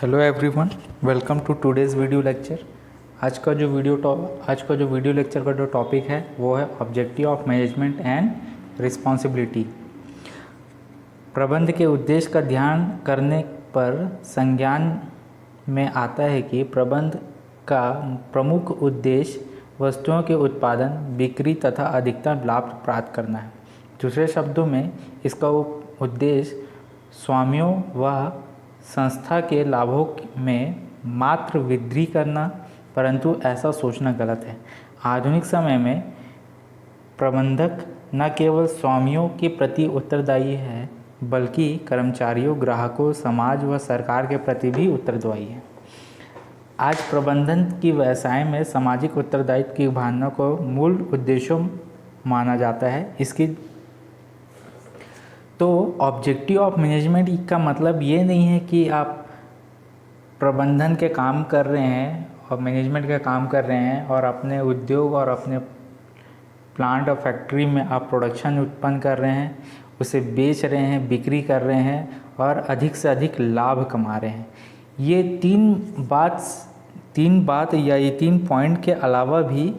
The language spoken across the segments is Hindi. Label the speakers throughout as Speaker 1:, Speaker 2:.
Speaker 1: Hello everyone, welcome to today's video lecture. आज का जो वीडियो लेक्चर का जो टॉपिक है वो है objective of management and responsibility. प्रबंध के उद्देश्य का ध्यान करने पर संज्ञान में आता है कि प्रबंध का प्रमुख उद्देश्य वस्तुओं के उत्पादन, बिक्री तथा अधिकतम लाभ प्राप्त करना है। दूसरे शब्दों में इसका उद्देश्य स्वामियों व संस्था के लाभों में मात्र वृद्धि करना, परंतु ऐसा सोचना गलत है। आधुनिक समय में प्रबंधक न केवल स्वामियों के प्रति उत्तरदायी है, बल्कि कर्मचारियों, ग्राहकों, समाज व सरकार के प्रति भी उत्तरदायी है। आज प्रबंधन की व्यवसाय में सामाजिक उत्तरदायित्व की भावना को मूल उद्देश्यों माना जाता है। इसकी तो ऑब्जेक्टिव ऑफ मैनेजमेंट का मतलब ये नहीं है कि आप प्रबंधन के काम कर रहे हैं और मैनेजमेंट का काम कर रहे हैं और अपने उद्योग और अपने प्लांट और फैक्ट्री में आप प्रोडक्शन उत्पन्न कर रहे हैं, उसे बेच रहे हैं, बिक्री कर रहे हैं और अधिक से अधिक लाभ कमा रहे हैं। ये तीन बात या ये 3 पॉइंट के अलावा भी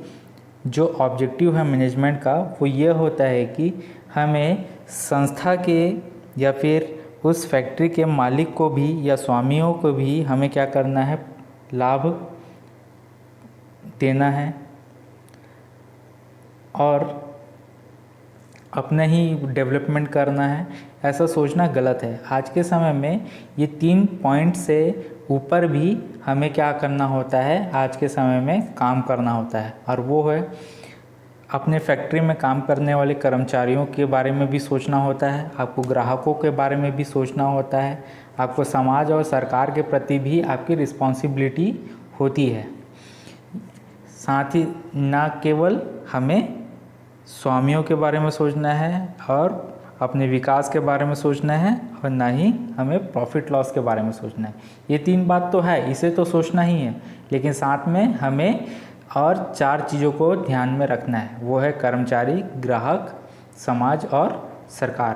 Speaker 1: जो ऑब्जेक्टिव है मैनेजमेंट का वो ये होता है कि हमें संस्था के या फिर उस फैक्ट्री के मालिक को भी या स्वामियों को भी हमें क्या करना है, लाभ देना है और अपने ही डेवलपमेंट करना है। ऐसा सोचना गलत है। आज के समय में ये 3 पॉइंट से ऊपर भी हमें क्या करना होता है, आज के समय में काम करना होता है, और वो है अपने फैक्ट्री में काम करने वाले कर्मचारियों के बारे में भी सोचना होता है, आपको ग्राहकों के बारे में भी सोचना होता है, आपको समाज और सरकार के प्रति भी आपकी रिस्पॉन्सिबिलिटी होती है। साथ ही ना केवल हमें स्वामियों के बारे में सोचना है और अपने विकास के बारे में सोचना है, और ना ही हमें प्रॉफिट लॉस के बारे में सोचना है। ये 3 बात तो है, इसे तो सोचना ही है, लेकिन साथ में हमें और 4 चीज़ों को ध्यान में रखना है। वो है कर्मचारी, ग्राहक, समाज और सरकार।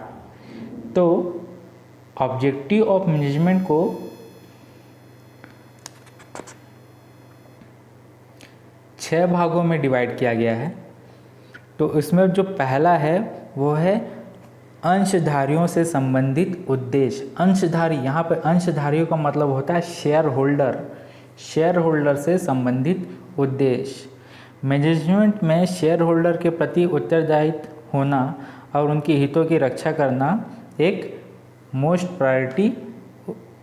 Speaker 1: तो ऑब्जेक्टिव ऑफ मैनेजमेंट को 6 भागों में डिवाइड किया गया है। तो इसमें जो पहला है वो है अंशधारियों से संबंधित उद्देश्य। अंशधारी, यहाँ पे अंशधारियों का मतलब होता है शेयर होल्डर से संबंधित उद्देश्य। मैनेजमेंट में शेयर होल्डर के प्रति उत्तरदायित्व होना और उनके हितों की रक्षा करना एक मोस्ट प्रायोरिटी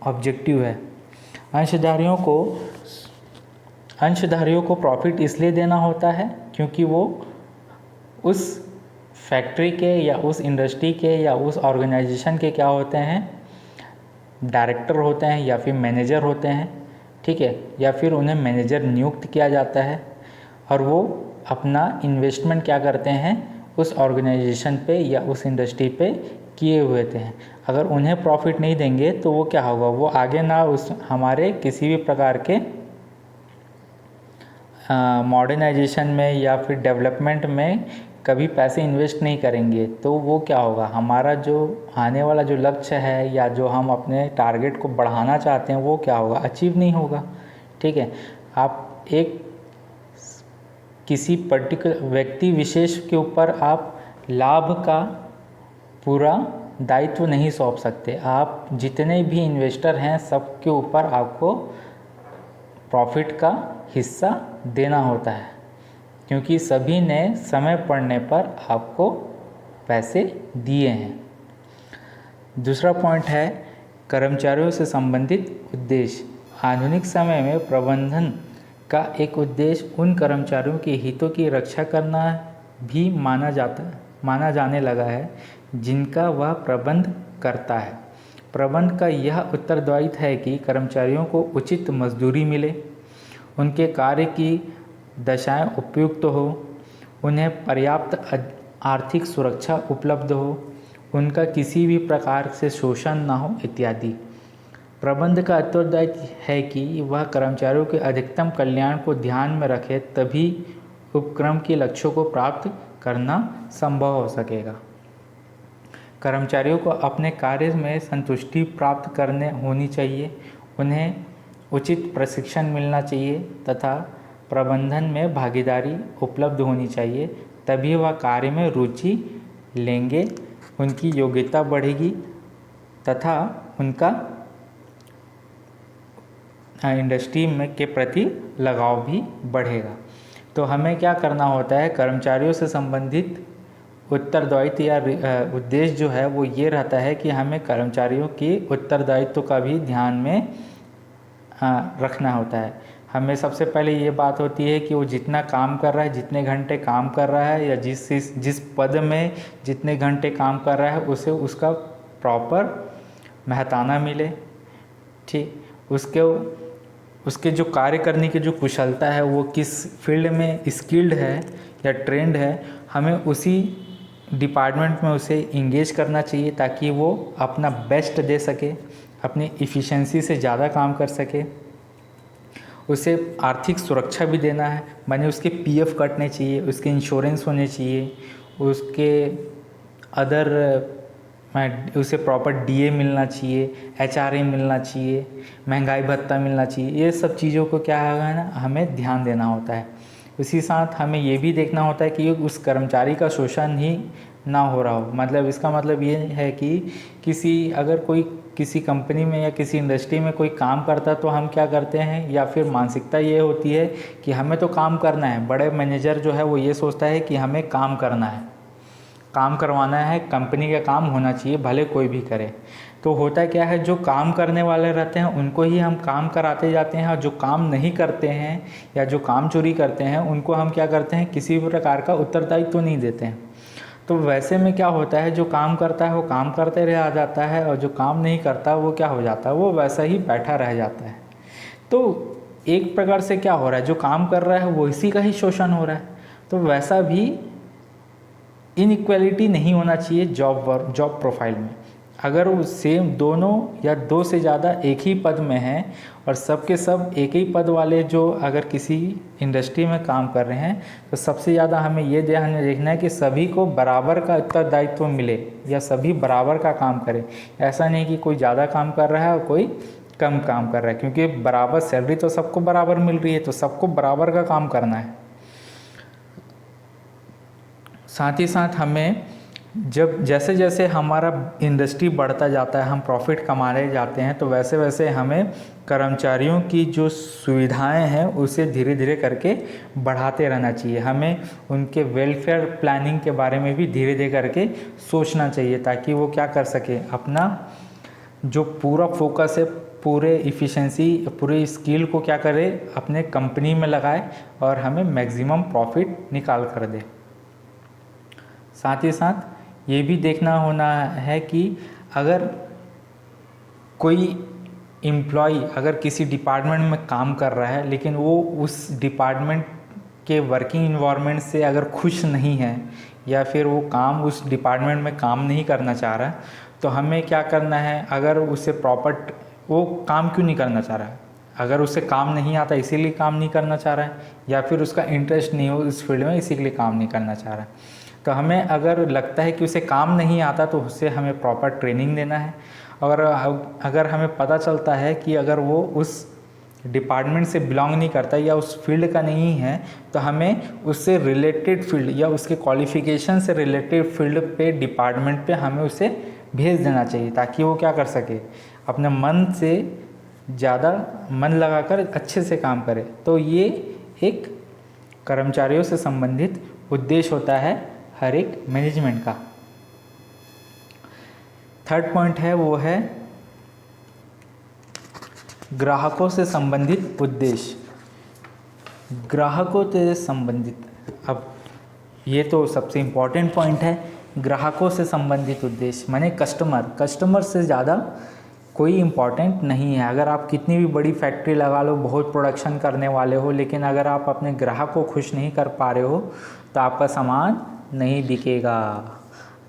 Speaker 1: ऑब्जेक्टिव है। अंशधारियों को प्रॉफिट इसलिए देना होता है क्योंकि वो उस फैक्ट्री के या उस इंडस्ट्री के या उस ऑर्गेनाइजेशन के क्या होते हैं, डायरेक्टर होते हैं या फिर मैनेजर होते हैं, ठीक है, या फिर उन्हें मैनेजर नियुक्त किया जाता है और वो अपना इन्वेस्टमेंट क्या करते हैं, उस ऑर्गेनाइजेशन पे या उस इंडस्ट्री पे किए हुए थे। अगर उन्हें प्रॉफिट नहीं देंगे तो वो क्या होगा, वो आगे ना उस हमारे किसी भी प्रकार के मॉडर्नाइजेशन में या फिर डेवलपमेंट में कभी पैसे इन्वेस्ट नहीं करेंगे। तो वो क्या होगा, हमारा जो आने वाला जो लक्ष्य है या जो हम अपने टारगेट को बढ़ाना चाहते हैं वो क्या होगा, अचीव नहीं होगा। ठीक है, आप एक किसी पर्टिकुलर व्यक्ति विशेष के ऊपर आप लाभ का पूरा दायित्व नहीं सौंप सकते। आप जितने भी इन्वेस्टर हैं सबके ऊपर आपको प्रॉफिट का हिस्सा देना होता है, क्योंकि सभी ने समय पड़ने पर आपको पैसे दिए हैं। दूसरा पॉइंट है कर्मचारियों से संबंधित उद्देश्य। आधुनिक समय में प्रबंधन का एक उद्देश्य उन कर्मचारियों के हितों की रक्षा करना भी माना जाने लगा है जिनका वह प्रबंध करता है। प्रबंध का यह उत्तरदायित्व है कि कर्मचारियों को उचित मजदूरी मिले, उनके कार्य की दशाएं उपयुक्त हो, उन्हें पर्याप्त आर्थिक सुरक्षा उपलब्ध हो, उनका किसी भी प्रकार से शोषण ना हो इत्यादि। प्रबंध का उत्तरदायित्व है कि वह कर्मचारियों के अधिकतम कल्याण को ध्यान में रखे, तभी उपक्रम के लक्ष्यों को प्राप्त करना संभव हो सकेगा। कर्मचारियों को अपने कार्य में संतुष्टि प्राप्त करने होनी चाहिए। उन्हें उचित प्रशिक्षण मिलना चाहिए तथा प्रबंधन में भागीदारी उपलब्ध होनी चाहिए, तभी वह कार्य में रुचि लेंगे, उनकी योग्यता बढ़ेगी तथा उनका इंडस्ट्री में के प्रति लगाव भी बढ़ेगा। तो हमें क्या करना होता है, कर्मचारियों से संबंधित उत्तरदायित्व या उद्देश्य जो है वो ये रहता है कि हमें कर्मचारियों के उत्तरदायित्व का भी ध्यान में रखना होता है। हमें सबसे पहले ये बात होती है कि वो जितना काम कर रहा है, जितने घंटे काम कर रहा है या जिस पद में जितने घंटे काम कर रहा है उसे उसका प्रॉपर महताना मिले। ठीक, उसके जो कार्य करने की जो कुशलता है वो किस फील्ड में स्किल्ड है या ट्रेंड है, हमें उसी डिपार्टमेंट में उसे इंगेज करना चाहिए ताकि वो अपना बेस्ट दे सके, अपनी इफ़िशेंसी से ज़्यादा काम कर सके। उसे आर्थिक सुरक्षा भी देना है, माने उसके पीएफ कटने चाहिए, उसके इंश्योरेंस होने चाहिए, उसे प्रॉपर डीए मिलना चाहिए, एचआरए मिलना चाहिए, महंगाई भत्ता मिलना चाहिए। ये सब चीज़ों को क्या है ना, हमें ध्यान देना होता है। उसी साथ हमें ये भी देखना होता है कि उस कर्मचारी का शोषण ही ना हो रहा हो। मतलब इसका मतलब ये है कि अगर कोई किसी कंपनी में या किसी इंडस्ट्री में कोई काम करता है तो हम क्या करते हैं, या फिर मानसिकता ये होती है कि हमें तो काम करना है। बड़े मैनेजर जो है वो ये सोचता है कि हमें काम करना है, काम करवाना है, कंपनी का काम होना चाहिए, भले कोई भी करे। तो होता क्या है, जो काम करने वाले रहते हैं उनको ही हम काम कराते जाते हैं, और जो काम नहीं करते हैं या जो काम चोरी करते हैं उनको हम क्या करते हैं, किसी भी प्रकार का उत्तरदायित्व तो नहीं देते हैं। तो वैसे में क्या होता है, जो काम करता है वो काम करते रह जाता है, और जो काम नहीं करता वो क्या हो जाता है, वो वैसा ही बैठा रह जाता है। तो एक प्रकार से क्या हो रहा है, जो काम कर रहा है वो इसी का ही शोषण हो रहा है। तो वैसा भी इनइक्वालिटी नहीं होना चाहिए जॉब प्रोफाइल में। अगर वो सेम दोनों या दो से ज़्यादा एक ही पद में हैं और सबके सब एक ही पद वाले जो अगर किसी इंडस्ट्री में काम कर रहे हैं, तो सबसे ज़्यादा हमें ये ध्यान में देखना है कि सभी को बराबर का उत्तरदायित्व मिले या सभी बराबर का काम करें। ऐसा नहीं कि कोई ज़्यादा काम कर रहा है और कोई कम काम कर रहा है, क्योंकि बराबर सैलरी तो सबको बराबर मिल रही है, तो सबको बराबर का काम करना है। साथ ही साथ हमें जैसे जैसे हमारा इंडस्ट्री बढ़ता जाता है, हम प्रॉफिट कमाने जाते हैं, तो वैसे वैसे हमें कर्मचारियों की जो सुविधाएं हैं उसे धीरे धीरे करके बढ़ाते रहना चाहिए। हमें उनके वेलफेयर प्लानिंग के बारे में भी धीरे धीरे करके सोचना चाहिए, ताकि वो क्या कर सके, अपना जो पूरा फोकस है, पूरे इफ़िशेंसी, पूरे स्किल को क्या करे, अपने कंपनी में लगाए और हमें मैक्सिमम प्रॉफिट निकाल कर दे। साथ ही साथ ये भी देखना होना है कि अगर कोई एम्प्लॉय अगर किसी डिपार्टमेंट में काम कर रहा है, लेकिन वो उस डिपार्टमेंट के वर्किंग इन्वायरमेंट से अगर खुश नहीं है, या फिर वो काम उस डिपार्टमेंट में काम नहीं करना चाह रहा है, तो हमें क्या करना है, अगर उसे प्रॉपर वो काम क्यों नहीं करना चाह रहा है, अगर उसे काम नहीं आता इसीलिए काम नहीं करना चाह रहा है, या फिर उसका इंटरेस्ट नहीं हो इस फील्ड में इसीलिए काम नहीं करना चाह रहा है, तो हमें अगर लगता है कि उसे काम नहीं आता तो उससे हमें प्रॉपर ट्रेनिंग देना है। और अगर हमें पता चलता है कि अगर वो उस डिपार्टमेंट से बिलोंग नहीं करता या उस फील्ड का नहीं है, तो हमें उससे रिलेटेड फील्ड या उसके क्वालिफ़िकेशन से रिलेटेड फील्ड पे, डिपार्टमेंट पे हमें उसे भेज देना चाहिए, ताकि वो क्या कर सके, अपने मन से ज़्यादा मन लगाकर अच्छे से काम करे। तो ये एक कर्मचारियों से संबंधित उद्देश्य होता है हर एक मैनेजमेंट का। थर्ड पॉइंट है वो है ग्राहकों से संबंधित उद्देश्य। ग्राहकों से संबंधित, अब ये तो सबसे इम्पोर्टेंट पॉइंट है, ग्राहकों से संबंधित उद्देश्य माने कस्टमर से ज़्यादा कोई इम्पोर्टेंट नहीं है। अगर आप कितनी भी बड़ी फैक्ट्री लगा लो, बहुत प्रोडक्शन करने वाले हो, लेकिन अगर आप अपने ग्राहक को खुश नहीं कर पा रहे हो तो आपका सामान नहीं बिकेगा।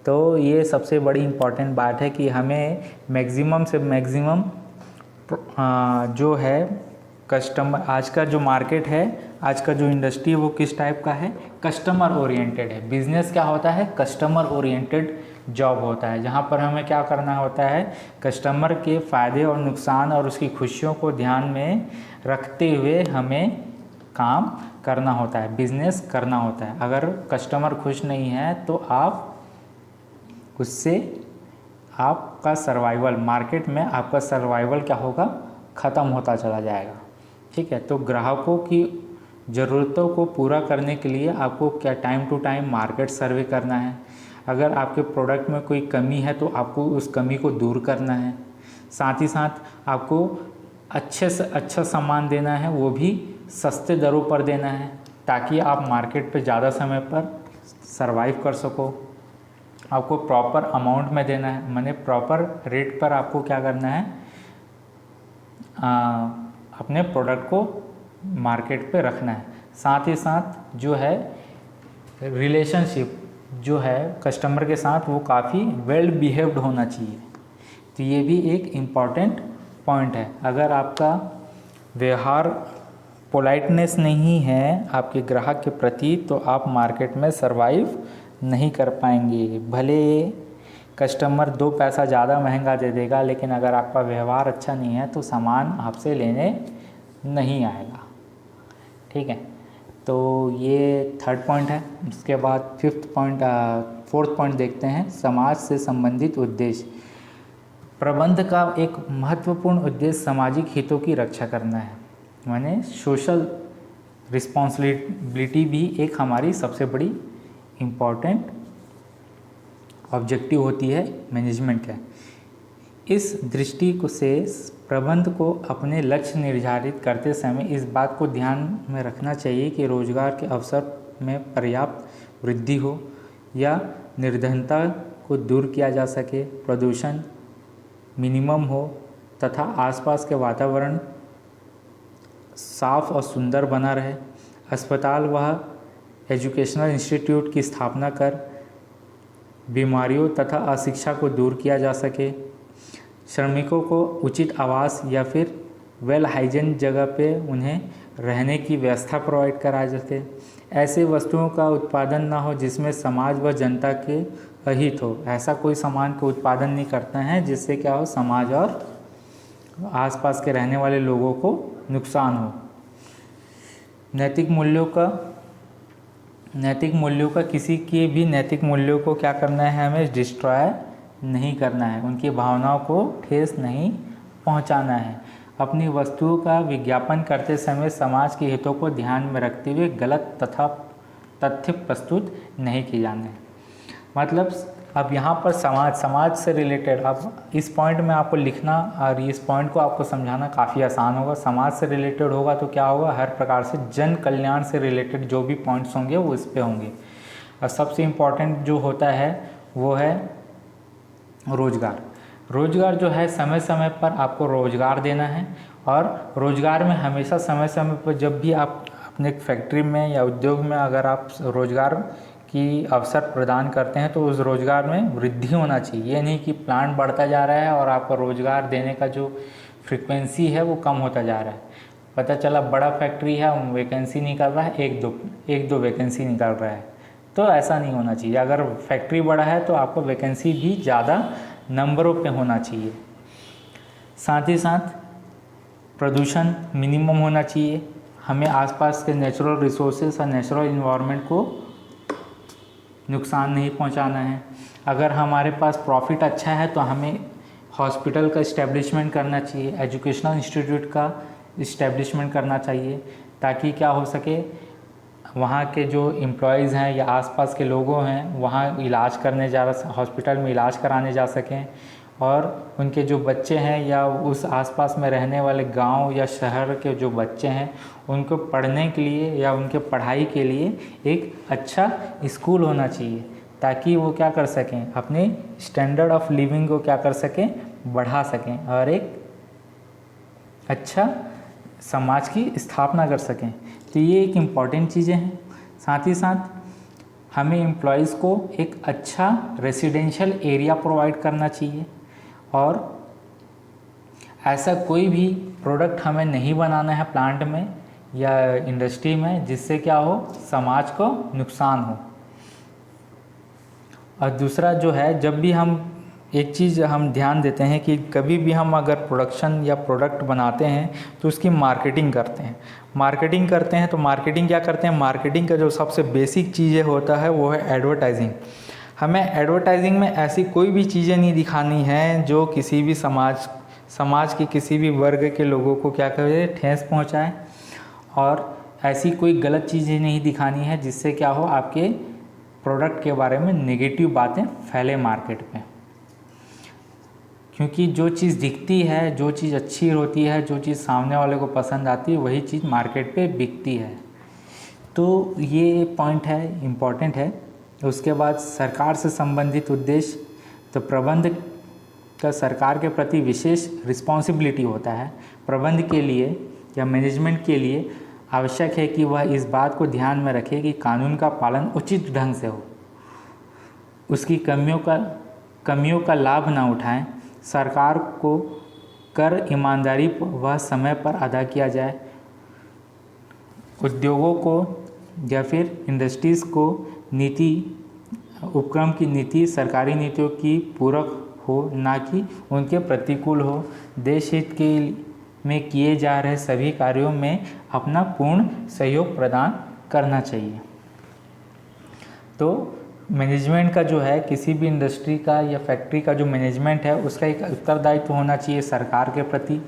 Speaker 1: तो ये सबसे बड़ी इम्पॉर्टेंट बात है कि हमें मैक्सिमम से मैक्सिमम जो है कस्टमर, आज का जो मार्केट है, आज का जो इंडस्ट्री है वो किस टाइप का है, कस्टमर ओरिएंटेड है। बिजनेस क्या होता है, कस्टमर ओरिएंटेड जॉब होता है, जहाँ पर हमें क्या करना होता है, कस्टमर के फ़ायदे और नुकसान और उसकी खुशियों को ध्यान में रखते हुए हमें काम करना होता है, बिजनेस करना होता है। अगर कस्टमर खुश नहीं है तो आप उससे आपका सर्वाइवल, मार्केट में आपका सर्वाइवल क्या होगा, ख़त्म होता चला जाएगा। ठीक है, तो ग्राहकों की ज़रूरतों को पूरा करने के लिए आपको क्या time to time market survey करना है। अगर आपके प्रोडक्ट में कोई कमी है तो आपको उस कमी को दूर करना है। साथ ही साथ आपको अच्छे से अच्छा सामान देना है, वो भी सस्ते दरों पर देना है, ताकि आप मार्केट पे ज़्यादा समय पर सरवाइव कर सको। आपको प्रॉपर अमाउंट में देना है, माने प्रॉपर रेट पर आपको क्या करना है, अपने प्रोडक्ट को मार्केट पे रखना है। साथ ही साथ जो है रिलेशनशिप जो है कस्टमर के साथ, वो काफ़ी वेल बिहेव्ड होना चाहिए। तो ये भी एक इम्पॉर्टेंट पॉइंट है। अगर आपका व्यवहार पोलाइटनेस नहीं है आपके ग्राहक के प्रति, तो आप मार्केट में सरवाइव नहीं कर पाएंगे। भले कस्टमर 2 पैसा ज़्यादा महंगा दे देगा, लेकिन अगर आपका व्यवहार अच्छा नहीं है तो सामान आपसे लेने नहीं आएगा। ठीक है, तो ये 3rd पॉइंट है। इसके बाद 4th पॉइंट देखते हैं, समाज से संबंधित उद्देश्य। प्रबंध का एक महत्वपूर्ण उद्देश्य सामाजिक हितों की रक्षा करना है, माने सोशल रिस्पॉन्सिबिलिटी भी एक हमारी सबसे बड़ी इम्पॉर्टेंट ऑब्जेक्टिव होती है मैनेजमेंट का। इस दृष्टि को से प्रबंध को अपने लक्ष्य निर्धारित करते समय इस बात को ध्यान में रखना चाहिए कि रोजगार के अवसर में पर्याप्त वृद्धि हो या निर्धनता को दूर किया जा सके, प्रदूषण मिनिमम हो तथा आसपास के वातावरण साफ और सुंदर बना रहे। अस्पताल व एजुकेशनल इंस्टीट्यूट की स्थापना कर बीमारियों तथा अशिक्षा को दूर किया जा सके। श्रमिकों को उचित आवास या फिर वेल हाइजीन जगह पे उन्हें रहने की व्यवस्था प्रोवाइड करा सके। ऐसे वस्तुओं का उत्पादन ना हो जिसमें समाज व जनता के अहित हो। ऐसा कोई सामान का उत्पादन नहीं करता है जिससे क्या हो, समाज और आसपास के रहने वाले लोगों को नुकसान हो। नैतिक मूल्यों का किसी के भी नैतिक मूल्यों को क्या करना है, हमें डिस्ट्रॉय नहीं करना है, उनकी भावनाओं को ठेस नहीं पहुंचाना है। अपनी वस्तुओं का विज्ञापन करते समय समाज के हितों को ध्यान में रखते हुए गलत तथा तथ्य प्रस्तुत नहीं किए जाने। मतलब अब यहाँ पर समाज से रिलेटेड, अब इस पॉइंट में आपको लिखना और इस पॉइंट को आपको समझाना काफ़ी आसान होगा। समाज से रिलेटेड होगा तो क्या होगा, हर प्रकार से जन कल्याण से रिलेटेड जो भी पॉइंट्स होंगे वो इस पे होंगे। और सबसे इम्पॉर्टेंट जो होता है वो है रोजगार जो है, समय समय पर आपको रोजगार देना है। और रोजगार में हमेशा समय समय पर जब भी आप अपने फैक्ट्री में या उद्योग में अगर आप रोजगार की अवसर प्रदान करते हैं तो उस रोजगार में वृद्धि होना चाहिए। ये नहीं कि प्लांट बढ़ता जा रहा है और आपका रोजगार देने का जो फ्रीक्वेंसी है वो कम होता जा रहा है। पता चला बड़ा फैक्ट्री है, वैकेंसी निकल रहा है, एक दो वैकेंसी निकल रहा है, तो ऐसा नहीं होना चाहिए। अगर फैक्ट्री बड़ा है तो आपको वैकेंसी भी ज़्यादा नंबरों पे होना चाहिए। साथ ही साथ प्रदूषण मिनिमम होना चाहिए। हमें आसपास के नेचुरल रिसोर्सेज और नेचुरल इन्वायरमेंट को नुकसान नहीं पहुंचाना है। अगर हमारे पास प्रॉफिट अच्छा है तो हमें हॉस्पिटल का इस्टेब्लिशमेंट करना चाहिए, एजुकेशनल इंस्टीट्यूट का इस्टेब्लिशमेंट करना चाहिए, ताकि क्या हो सके, वहाँ के जो एम्प्लॉयज़ हैं या आसपास के लोगों हैं वहाँ इलाज करने हॉस्पिटल में इलाज कराने जा सकें। और उनके जो बच्चे हैं या उस आसपास में रहने वाले गांव या शहर के जो बच्चे हैं उनको पढ़ने के लिए या उनके पढ़ाई के लिए एक अच्छा स्कूल होना चाहिए, ताकि वो क्या कर सकें, अपने स्टैंडर्ड ऑफ लिविंग को क्या कर सकें, बढ़ा सकें और एक अच्छा समाज की स्थापना कर सकें। तो ये एक इम्पॉर्टेंट चीज़ें हैं। साथ ही साथ हमें एम्प्लॉयज़ को एक अच्छा रेसिडेंशियल एरिया प्रोवाइड करना चाहिए। और ऐसा कोई भी प्रोडक्ट हमें नहीं बनाना है प्लांट में या इंडस्ट्री में जिससे क्या हो, समाज को नुकसान हो। और दूसरा जो है, जब भी हम एक चीज़ हम ध्यान देते हैं कि कभी भी हम अगर प्रोडक्शन या प्रोडक्ट बनाते हैं तो उसकी मार्केटिंग करते हैं। मार्केटिंग करते हैं तो मार्केटिंग क्या करते हैं, मार्केटिंग का जो सबसे बेसिक चीज़ें होता है वो है एडवर्टाइजिंग। हमें एडवर्टाइजिंग में ऐसी कोई भी चीज़ें नहीं दिखानी हैं जो किसी भी समाज के किसी भी वर्ग के लोगों को क्या करे, ठेस पहुंचाए, और ऐसी कोई गलत चीज़ें नहीं दिखानी है जिससे क्या हो, आपके प्रोडक्ट के बारे में नेगेटिव बातें फैले मार्केट में। क्योंकि जो चीज़ दिखती है, जो चीज़ अच्छी होती है, जो चीज़ सामने वाले को पसंद आती है, वही चीज़ मार्केट पे बिकती है। तो ये पॉइंट है, इम्पॉर्टेंट है। उसके बाद सरकार से संबंधित उद्देश्य, तो प्रबंध का सरकार के प्रति विशेष रिस्पॉन्सिबिलिटी होता है। प्रबंध के लिए या मैनेजमेंट के लिए आवश्यक है कि वह इस बात को ध्यान में रखे कि कानून का पालन उचित ढंग से हो, उसकी कमियों का लाभ न उठाएं, सरकार को कर ईमानदारी व समय पर अदा किया जाए, उद्योगों को या फिर इंडस्ट्रीज़ को नीति उपक्रम की नीति सरकारी नीतियों की पूरक हो, ना कि उनके प्रतिकूल हो। देश हित के में किए जा रहे सभी कार्यों में अपना पूर्ण सहयोग प्रदान करना चाहिए। तो मैनेजमेंट का जो है, किसी भी इंडस्ट्री का या फैक्ट्री का जो मैनेजमेंट है, उसका एक उत्तरदायित्व होना चाहिए सरकार के प्रति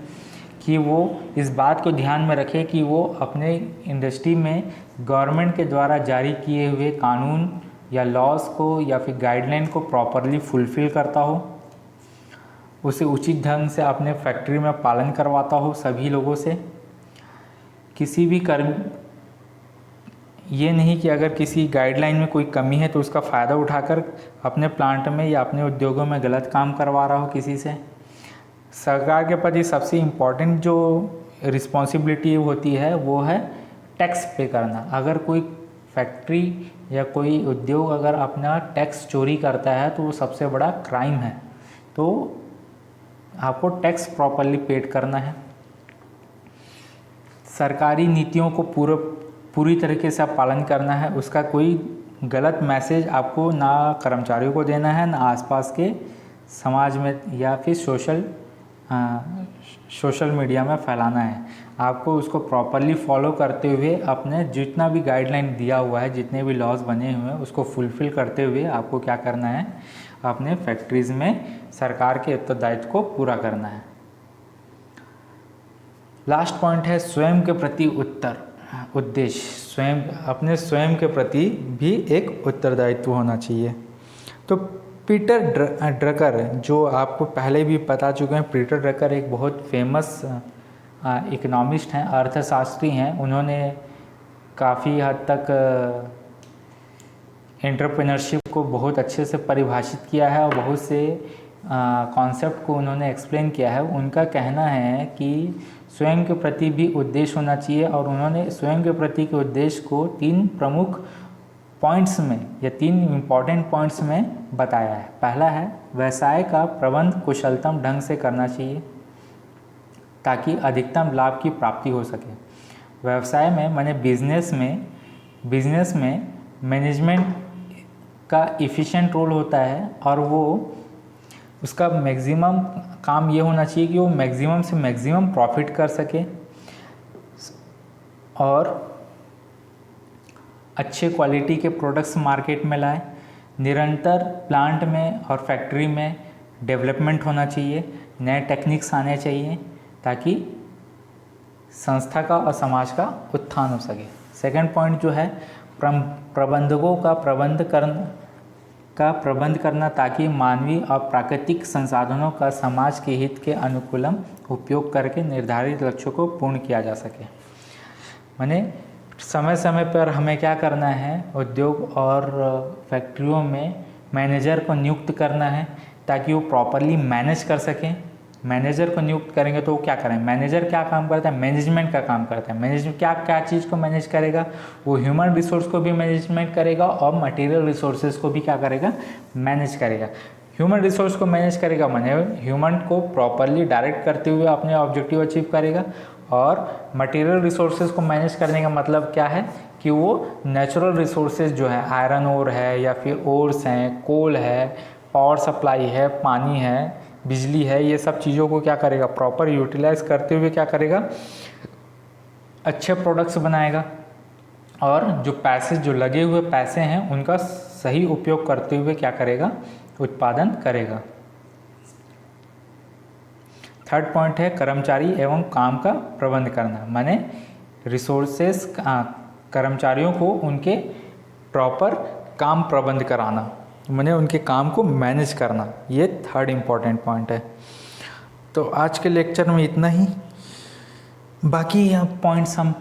Speaker 1: कि वो इस बात को ध्यान में रखे कि वो अपने इंडस्ट्री में गवर्नमेंट के द्वारा जारी किए हुए कानून या लॉज को या फिर गाइडलाइन को प्रॉपरली फुलफ़िल करता हो, उसे उचित ढंग से अपने फैक्ट्री में पालन करवाता हो सभी लोगों से। किसी भी ये नहीं कि अगर किसी गाइडलाइन में कोई कमी है तो उसका फ़ायदा उठाकर अपने प्लांट में या अपने उद्योगों में गलत काम करवा रहा हो किसी से। सरकार के प्रति सबसे इम्पॉर्टेंट जो रिस्पॉन्सिबिलिटी होती है वो है टैक्स पे करना। अगर कोई फैक्ट्री या कोई उद्योग अगर अपना टैक्स चोरी करता है तो वो सबसे बड़ा क्राइम है। तो आपको टैक्स प्रॉपरली पेड करना है। सरकारी नीतियों को पूरी तरीके से पालन करना है। उसका कोई गलत मैसेज आपको ना कर्मचारियों को देना है, ना आसपास के समाज में या फिर सोशल मीडिया में फैलाना है। आपको उसको प्रॉपरली फॉलो करते हुए अपने जितना भी गाइडलाइन दिया हुआ है, जितने भी लॉज बने हुए हैं, उसको फुलफ़िल करते हुए आपको क्या करना है, अपने फैक्ट्रीज़ में सरकार के उत्तरदायित्व को पूरा करना है। लास्ट पॉइंट है स्वयं के प्रति उद्देश्य। अपने स्वयं के प्रति भी एक उत्तरदायित्व होना चाहिए। तो पीटर ड्रकर, जो आपको पहले भी बता चुके हैं, पीटर ड्रकर एक बहुत फेमस इकोनॉमिस्ट हैं, अर्थशास्त्री हैं। उन्होंने काफ़ी हद तक एंटरप्रेन्योरशिप को बहुत अच्छे से परिभाषित किया है और बहुत से कॉन्सेप्ट को उन्होंने एक्सप्लेन किया है। उनका कहना है कि स्वयं के प्रति भी उद्देश्य होना चाहिए, और उन्होंने स्वयं के प्रति के उद्देश्य को 3 प्रमुख पॉइंट्स में या 3 इम्पॉर्टेंट पॉइंट्स में बताया है। पहला है व्यवसाय का प्रबंध कुशलतम ढंग से करना चाहिए ताकि अधिकतम लाभ की प्राप्ति हो सके। व्यवसाय में माने बिजनेस में मैनेजमेंट का एफिशिएंट रोल होता है, और वो उसका मैक्सिमम काम ये होना चाहिए कि वो मैक्सिमम से मैक्सिमम प्रॉफिट कर सके और अच्छे क्वालिटी के प्रोडक्ट्स मार्केट में लाए। निरंतर प्लांट में और फैक्ट्री में डेवलपमेंट होना चाहिए, नए टेक्निक्स आने चाहिए ताकि संस्था का और समाज का उत्थान हो सके। सेकंड पॉइंट जो है प्रबंधकों का प्रबंध करना ताकि मानवीय और प्राकृतिक संसाधनों का समाज के हित के अनुकूलम उपयोग करके निर्धारित लक्ष्यों को पूर्ण किया जा सके। माने समय समय पर हमें क्या करना है, उद्योग और फैक्ट्रियों में मैनेजर को नियुक्त करना है ताकि वो प्रॉपरली मैनेज कर सकें। मैनेजर को नियुक्त करेंगे तो वो क्या करें, मैनेजर क्या काम करता है, मैनेजमेंट का काम करता है। मैनेजमेंट क्या चीज़ को मैनेज करेगा, वो ह्यूमन रिसोर्स को भी मैनेजमेंट करेगा और मटेरियल रिसोर्सेज को भी क्या करेगा, मैनेज करेगा। ह्यूमन रिसोर्स को मैनेज करेगा माने ह्यूमन को प्रॉपरली डायरेक्ट करते हुए अपने ऑब्जेक्टिव अचीव करेगा, और मटेरियल रिसोर्सेज को मैनेज करने का मतलब क्या है कि वो नेचुरल रिसोर्सेज जो है, आयरन ओर है या फिर ओर्स हैं, कोल है, पावर सप्लाई है, पानी है, बिजली है, ये सब चीज़ों को क्या करेगा, प्रॉपर यूटिलाइज करते हुए क्या करेगा, अच्छे प्रोडक्ट्स बनाएगा और जो पैसे, जो लगे हुए पैसे हैं उनका सही उपयोग करते हुए क्या करेगा, उत्पादन करेगा। थर्ड पॉइंट है कर्मचारी एवं काम का प्रबंध करना, माने रिसोर्सेस, कर्मचारियों को उनके प्रॉपर काम प्रबंध कराना, माने उनके काम को मैनेज करना, ये थर्ड इम्पॉर्टेंट पॉइंट है। तो आज के लेक्चर में इतना ही, बाकी यहाँ पॉइंट्स हम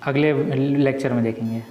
Speaker 1: अगले लेक्चर में देखेंगे।